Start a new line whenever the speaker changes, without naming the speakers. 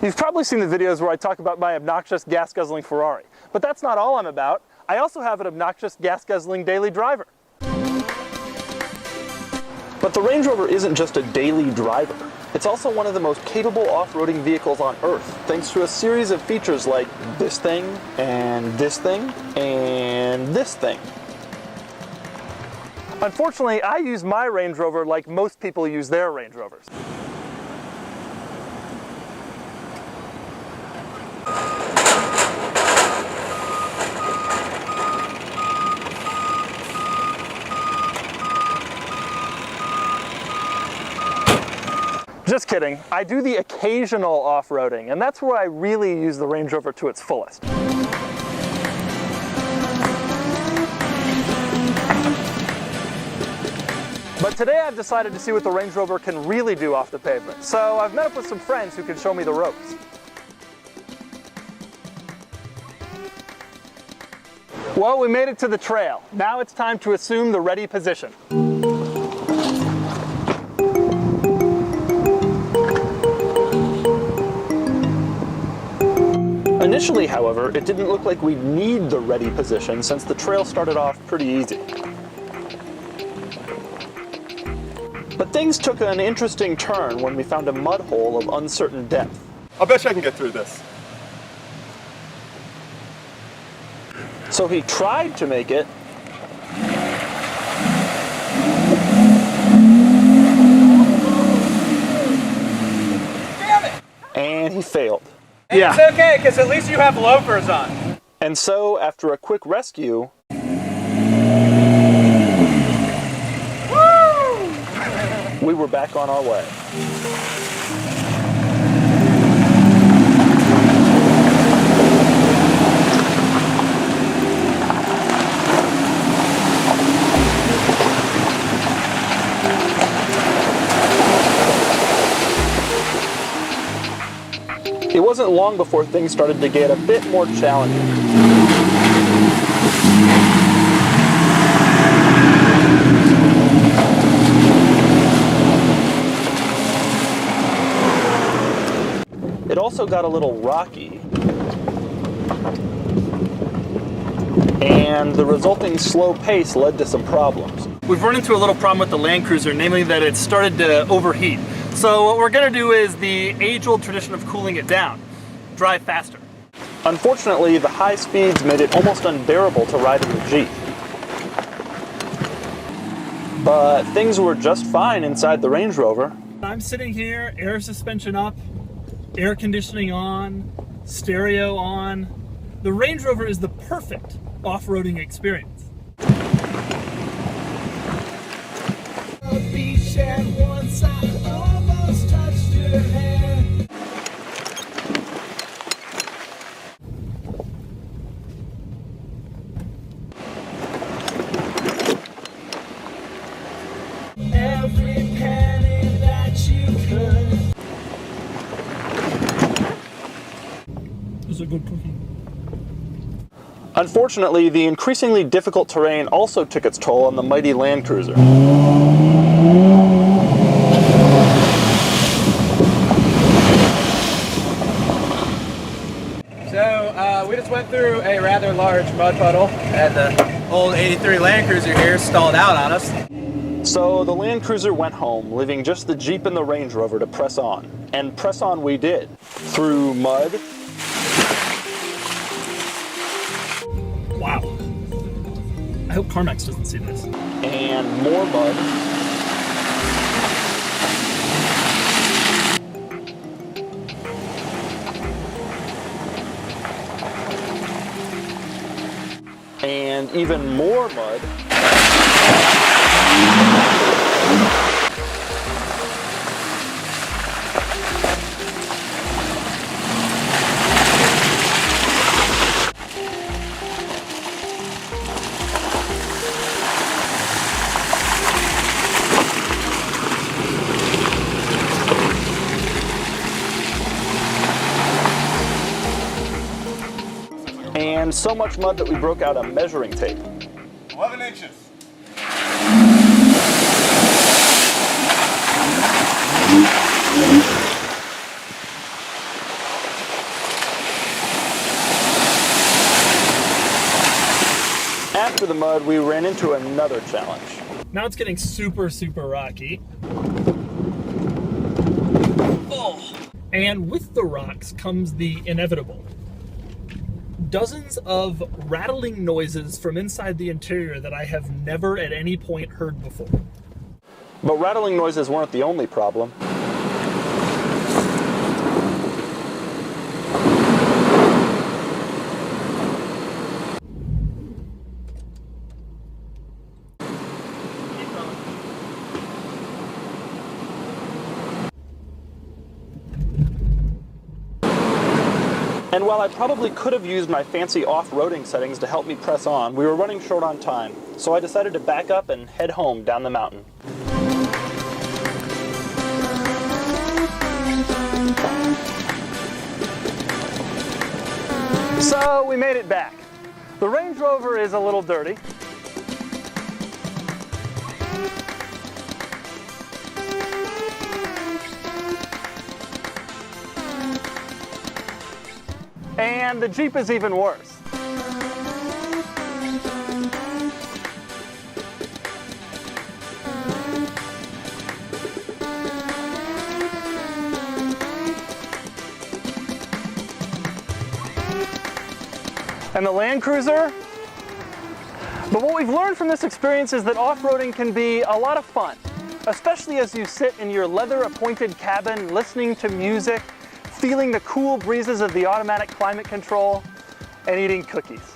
You've probably seen the videos where I talk about my obnoxious gas-guzzling Ferrari, but that's not all I'm about. I also have an obnoxious gas-guzzling daily driver. But the Range Rover isn't just a daily driver. It's also one of the most capable off-roading vehicles on Earth, thanks to a series of features like this thing, and this thing, and this thing. Unfortunately, I use my Range Rover like most people use their Range Rovers. Just kidding. I do the occasional off-roading, and that's where I really use the Range Rover to its fullest. But today I've decided to see what the Range Rover can really do off the pavement, so I've met up with some friends who can show me the ropes. Well, we made it to the trail. Now it's time to assume the ready position. Initially, however, it didn't look like we'd need the ready position since the trail started off pretty easy. But things took an interesting turn when we found a mud hole of uncertain depth.
I'll bet you I can get through this.
So he tried to make it,
Damn it!
And he failed.
Hey, yeah. It's okay, because at least you have loafers on.
And so, after a quick rescue,
woo!
We were back on our way. It wasn't long before things started to get a bit more challenging. It also got a little rocky, and the resulting slow pace led to some problems. We've run into a little problem with the Land Cruiser, namely that it started to overheat. So what we're going to do is the age-old tradition of cooling it down. Drive faster. Unfortunately, the high speeds made it almost unbearable to ride in the Jeep. But things were just fine inside the Range Rover. I'm sitting here, air suspension up, air conditioning on, stereo on. The Range Rover is the perfect off-roading experience. A good cookie. Unfortunately, the increasingly difficult terrain also took its toll on the mighty Land Cruiser.
So, we just went through a rather large mud puddle, and the old 83 Land Cruiser here stalled out on us.
So the Land Cruiser went home, leaving just the Jeep and the Range Rover to press on. And press on we did. Through mud. Wow. I hope Carmax doesn't see this. And more mud. And even more mud. And so much mud that we broke out a measuring tape.
11 inches.
through the mud, we ran into another challenge. Now it's getting super, super rocky. Oh. And with the rocks comes the inevitable. Dozens of rattling noises from inside the interior that I have never at any point heard before. But rattling noises weren't the only problem. And while I probably could have used my fancy off-roading settings to help me press on, we were running short on time, so I decided to back up and head home down the mountain. So we made it back. The Range Rover is a little dirty. And the Jeep is even worse. And the Land Cruiser. But what we've learned from this experience is that off-roading can be a lot of fun, especially as you sit in your leather-appointed cabin listening to music, feeling the cool breezes of the automatic climate control, and eating cookies.